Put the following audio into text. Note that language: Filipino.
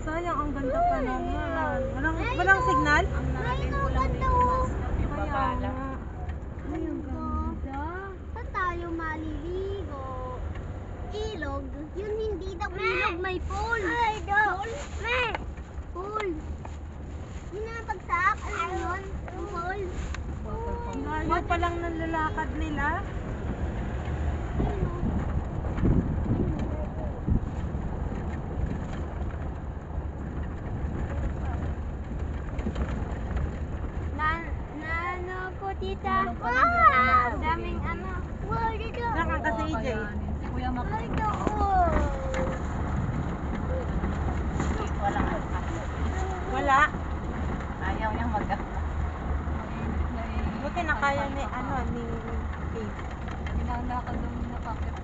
Sayang, ang ganda pa naman. Walang signal? Ang narating ko lang dito mas yung Kaya babala. nga. Ay, ang ganda. Saan tayo maliligo? Ilog? Yun hindi daw ilog, may pool. Ay, pool? Pool. Yun na pagsak, alam mo yun? Yung pool. Layo pa lang ng lalakad nila. Ano po, tita? Wow! Daming ano. Wow, dito. Saan ka kasi, EJ? Si Kuya Mac. Ay, ito, oh. Walang alcohol. Wala. Ayaw niyang mag Buti na kaya ni, ni Faith. Hinalakad daw niya nakakit.